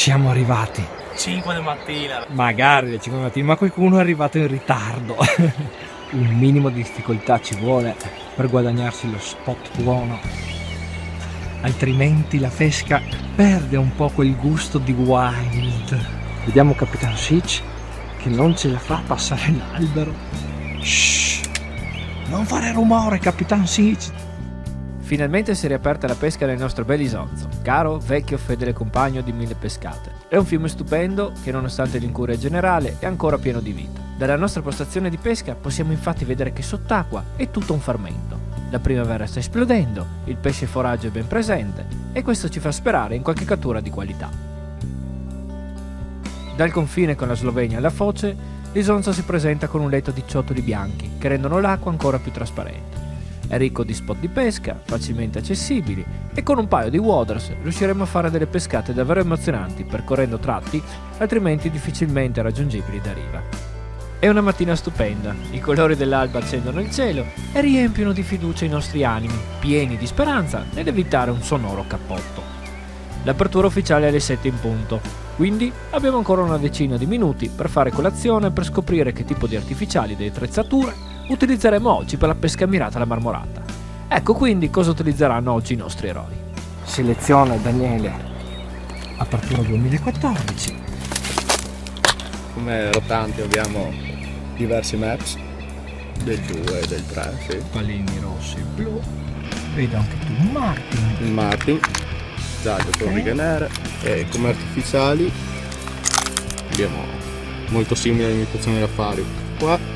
Siamo arrivati. 5 di mattina. Magari alle 5 del mattino, ma qualcuno è arrivato in ritardo. Un minimo di difficoltà ci vuole per guadagnarsi lo spot buono. Altrimenti la pesca perde un po' quel gusto di wild. Vediamo Capitan Sitch che non ce la fa passare l'albero. Shh! Non fare rumore, Capitan Sitch! Finalmente si è riaperta la pesca nel nostro bell'Isonzo, caro, vecchio, fedele compagno di 1000 pescate. È un fiume stupendo che, nonostante l'incuria generale, è ancora pieno di vita. Dalla nostra postazione di pesca possiamo infatti vedere che sott'acqua è tutto un fermento. La primavera sta esplodendo, il pesce foraggio è ben presente e questo ci fa sperare in qualche cattura di qualità. Dal confine con la Slovenia alla foce, l'Isonzo si presenta con un letto di ciottoli bianchi che rendono l'acqua ancora più trasparente. È ricco di spot di pesca, facilmente accessibili, e con un paio di waders riusciremo a fare delle pescate davvero emozionanti percorrendo tratti altrimenti difficilmente raggiungibili da riva. È una mattina stupenda, i colori dell'alba accendono il cielo e riempiono di fiducia i nostri animi, pieni di speranza nell'evitare un sonoro cappotto. L'apertura ufficiale è alle 7 in punto, quindi abbiamo ancora una decina di minuti per fare colazione e per scoprire che tipo di artificiali e attrezzature utilizzeremo oggi per la pesca mirata alla marmorata. Ecco quindi cosa utilizzeranno oggi i nostri eroi. Seleziona Daniele, apertura 2014. Come rotanti abbiamo diversi maps, del 2 e del 3, sì. Pallini rossi e blu. Vedo anche tu Martin. Il Martin, giallo con righe nere, e come artificiali abbiamo molto simile all'imitazione da fare qua.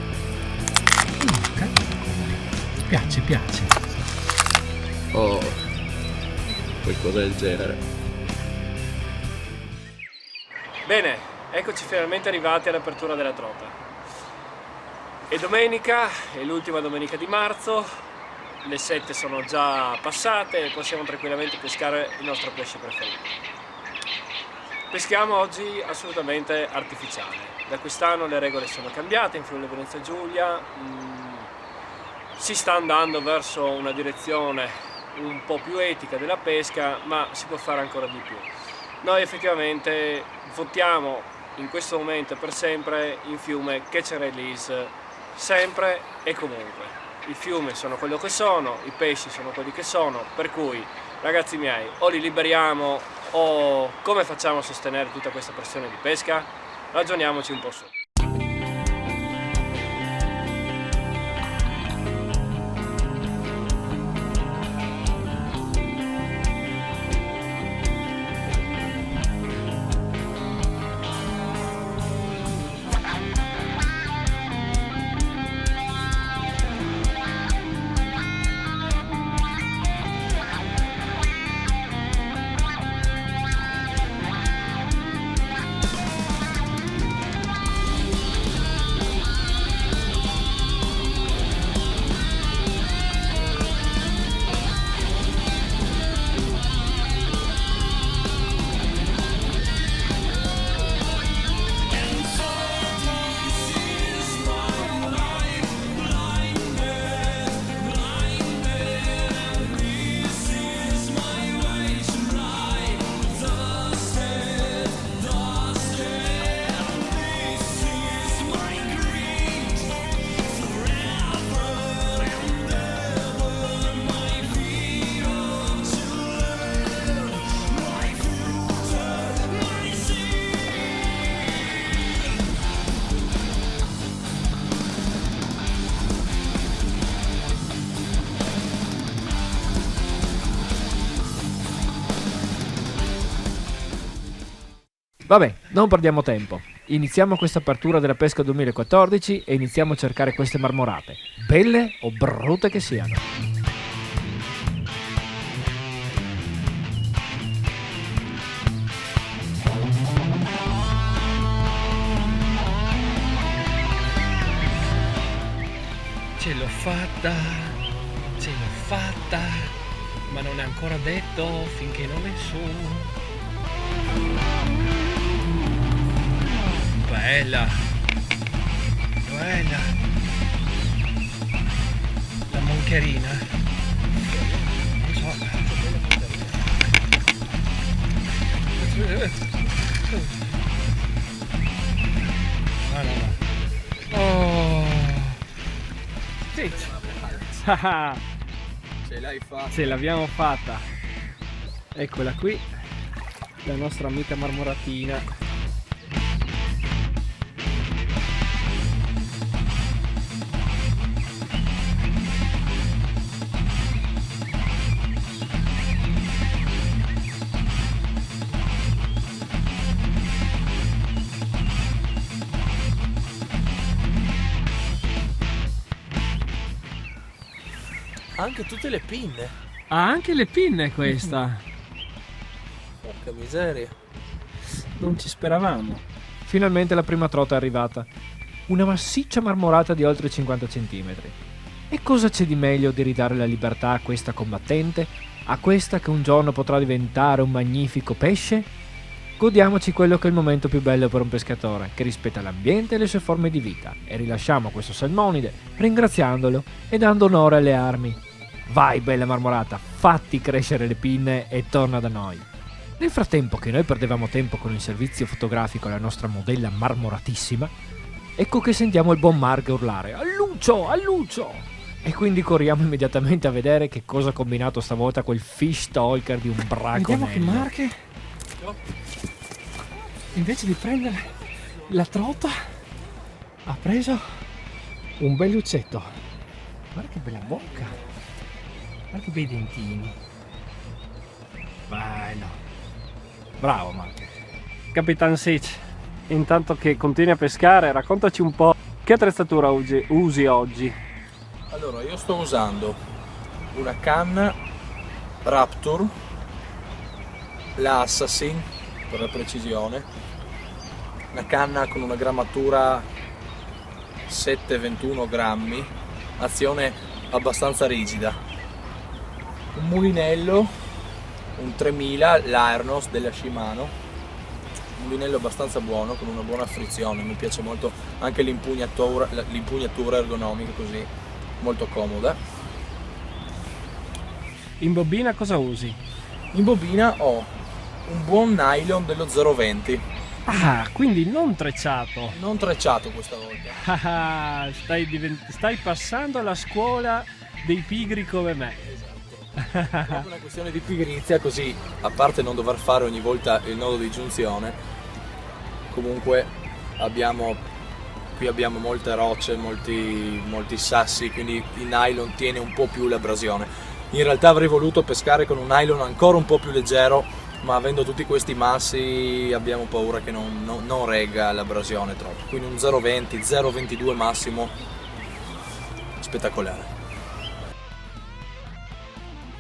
Piace. O qualcosa del genere. Bene, eccoci finalmente arrivati all'apertura della trota. È domenica, è l'ultima domenica di marzo, le 7 sono già passate e possiamo tranquillamente pescare il nostro pesce preferito. Peschiamo oggi assolutamente artificiale. Da quest'anno le regole sono cambiate in Friuli Venezia Giulia. Si sta andando verso una direzione un po' più etica della pesca, ma si può fare ancora di più. Noi effettivamente votiamo in questo momento e per sempre in fiume catch and release, sempre e comunque. I fiumi sono quello che sono, i pesci sono quelli che sono, per cui ragazzi miei, o li liberiamo o come facciamo a sostenere tutta questa pressione di pesca? Ragioniamoci un po' su. Vabbè, non perdiamo tempo. Iniziamo questa apertura della pesca 2014 e iniziamo a cercare queste marmorate, belle o brutte che siano. Ce l'ho fatta, ma non è ancora detto finché non è su. Bella, la moncherina, non so, Ce l'hai fatta. Ce l'abbiamo fatta. Eccola qui, la nostra amica marmoratina. Anche tutte le pinne. Ha anche le pinne questa. Porca miseria. Non ci speravamo. Finalmente la prima trota è arrivata. Una massiccia marmorata di oltre 50 cm. E cosa c'è di meglio di ridare la libertà a questa combattente? A questa che un giorno potrà diventare un magnifico pesce? Godiamoci quello che è il momento più bello per un pescatore, che rispetta l'ambiente e le sue forme di vita, e rilasciamo questo salmonide ringraziandolo e dando onore alle armi. Vai bella marmorata, fatti crescere le pinne e torna da noi. Nel frattempo che noi perdevamo tempo con il servizio fotografico alla nostra modella marmoratissima, ecco che sentiamo il buon Mark urlare "Alluccio, Alluccio!" E quindi corriamo immediatamente a vedere che cosa ha combinato stavolta quel fish talker di un braconello. Vediamo che Mark, invece di prendere la trota, ha preso un bel luccetto. Guarda che bella bocca. Guarda che bei dentini. Bello. Bravo Mark. Capitan Sitch, intanto che continui a pescare, raccontaci un po' che attrezzatura usi oggi. Allora, io sto usando una canna Rapture, la Assassin per la precisione, una canna con una grammatura 7-21 grammi, azione abbastanza rigida, un mulinello, un 3000, l'Aernos della Shimano, un mulinello abbastanza buono con una buona frizione, mi piace molto anche l'impugnatura ergonomica, così molto comoda. In bobina cosa usi? In bobina ho un buon nylon dello 020, Ah, quindi non trecciato. non trecciato questa volta. Ah, stai passando alla scuola dei pigri come me. È proprio una questione di pigrizia, così a parte non dover fare ogni volta il nodo di giunzione, comunque qui abbiamo molte rocce, molti sassi, quindi il nylon tiene un po' più l'abrasione. In realtà avrei voluto pescare con un nylon ancora un po' più leggero, ma avendo tutti questi massi abbiamo paura che non regga l'abrasione troppo, quindi un 0,20, 0,22 massimo, spettacolare.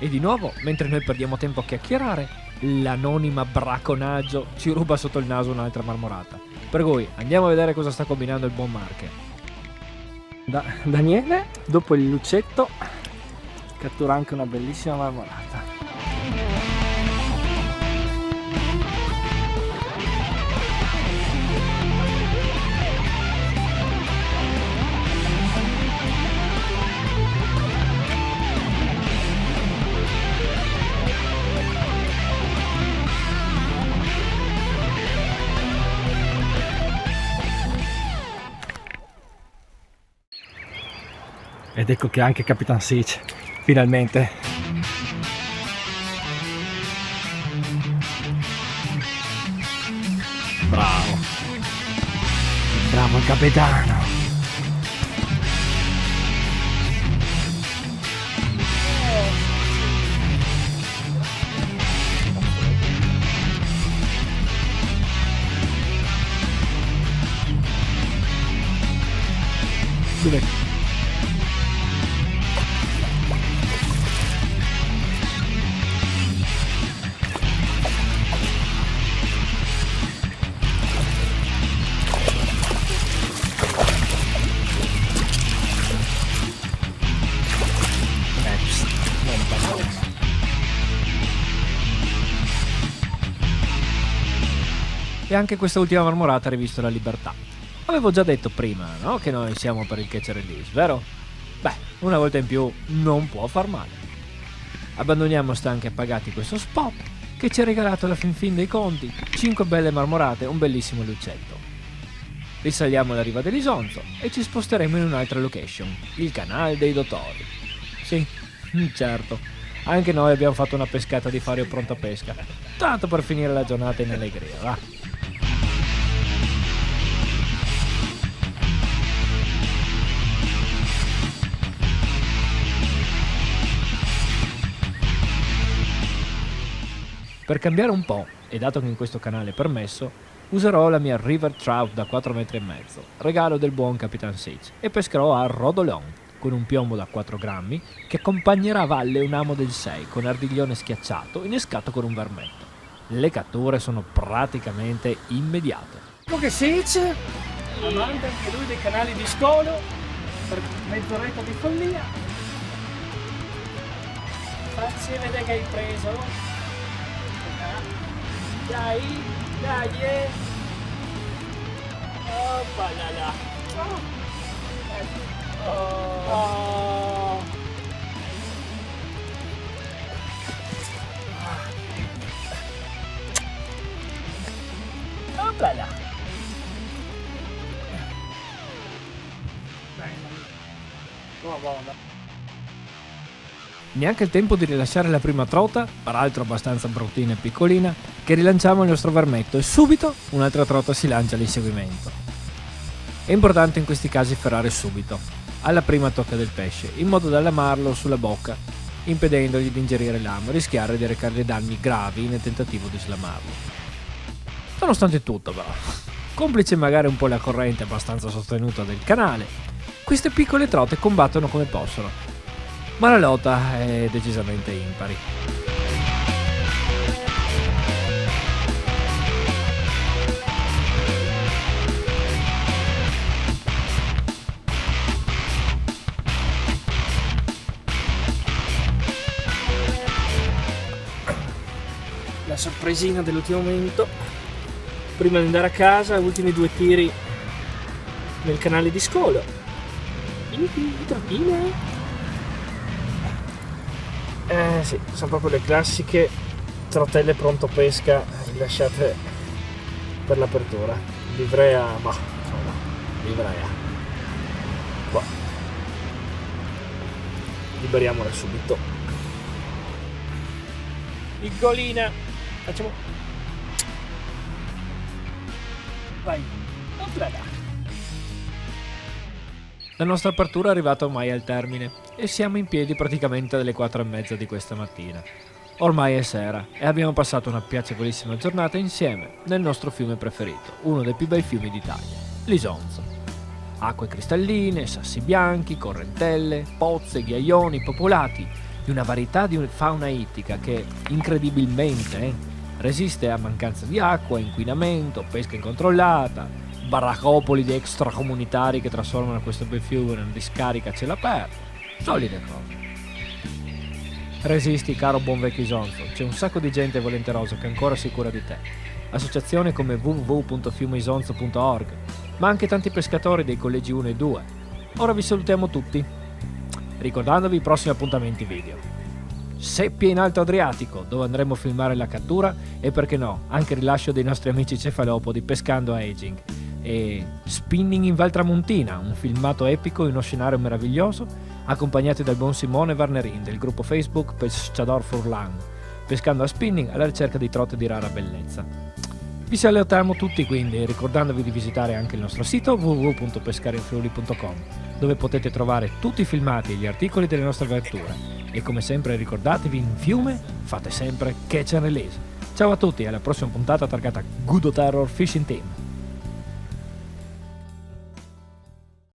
E di nuovo, mentre noi perdiamo tempo a chiacchierare, l'anonima braconaggio ci ruba sotto il naso un'altra marmorata. Per cui andiamo a vedere cosa sta combinando il buon Mark. Daniele, dopo il luccetto, cattura anche una bellissima marmorata. Ed ecco che anche Capitan Sitch, finalmente. Bravo. Bravo il capitano. Dove? E anche questa ultima marmorata ha rivisto la libertà. Avevo già detto prima, no? Che noi siamo per il catch and release, vero? Beh, una volta in più non può far male. Abbandoniamo stanchi e appagati questo spot che ci ha regalato alla fin dei conti 5 belle marmorate e un bellissimo luccetto. Risaliamo la riva dell'Isonzo e ci sposteremo in un'altra location, il canale dei Dottori. Sì, certo. Anche noi abbiamo fatto una pescata di Fario pronto a pesca. Tanto per finire la giornata in allegria, va. Per cambiare un po', e dato che in questo canale è permesso, userò la mia River Trout da 4,5 metri, regalo del buon Capitan Sage, e pescherò a Rodolon con un piombo da 4 grammi che accompagnerà a valle un amo del 6 con ardiglione schiacciato innescato con un vermetto. Le catture sono praticamente immediate. Luca Sage, amante anche lui dei canali di scolo, per mezz'oretta di follia. Facci vedere che hai preso. Dai, oppa là là. Oh. Oppa là. Buona. Neanche il tempo di rilasciare la prima trota, peraltro abbastanza bruttina e piccolina, che rilanciamo il nostro vermetto e subito un'altra trota si lancia all'inseguimento. È importante in questi casi ferrare subito, alla prima tocca del pesce, in modo da lamarlo sulla bocca, impedendogli di ingerire l'amo e rischiare di recargli danni gravi nel tentativo di slamarlo. Nonostante tutto però, complice magari un po' la corrente abbastanza sostenuta del canale, queste piccole trote combattono come possono, ma la lotta è decisamente impari. La sorpresina dell'ultimo momento, prima di andare a casa, ultimi 2 tiri nel canale di scolo. Trotine. Sì, sono proprio le classiche trotelle pronto pesca rilasciate per l'apertura. Livrea, ma insomma, livrea. Boh. Liberiamola subito. Piccolina, facciamo. Vai, opla. La nostra apertura è arrivata ormai al termine e siamo in piedi praticamente dalle 4:30 di questa mattina. Ormai è sera e abbiamo passato una piacevolissima giornata insieme nel nostro fiume preferito, uno dei più bei fiumi d'Italia, l'Isonzo. Acque cristalline, sassi bianchi, correntelle, pozze, ghiaioni popolati di una varietà di fauna ittica che incredibilmente resiste a mancanza di acqua, inquinamento, pesca incontrollata, baraccopoli di extracomunitari che trasformano questo bel fiume in una discarica a cielo aperto, solide cose. Resisti, caro buon vecchio Isonzo, c'è un sacco di gente volenterosa che ancora si cura di te. Associazioni come www.fiumeisonzo.org, ma anche tanti pescatori dei collegi 1 e 2. Ora vi salutiamo tutti, ricordandovi i prossimi appuntamenti video. Seppie in Alto Adriatico, dove andremo a filmare la cattura e, perché no, anche il rilascio dei nostri amici cefalopodi pescando a aging, e Spinning in Val Tramontina, un filmato epico in uno scenario meraviglioso, accompagnati dal buon Simone Varnerin del gruppo Facebook Pesciador Furlan, pescando a spinning alla ricerca di trote di rara bellezza. Vi salutiamo tutti quindi, ricordandovi di visitare anche il nostro sito www.pescareinfriuli.com, dove potete trovare tutti i filmati e gli articoli delle nostre avventure. E come sempre ricordatevi, in fiume fate sempre catch and release. Ciao a tutti e alla prossima puntata targata Good Terror Fishing Team.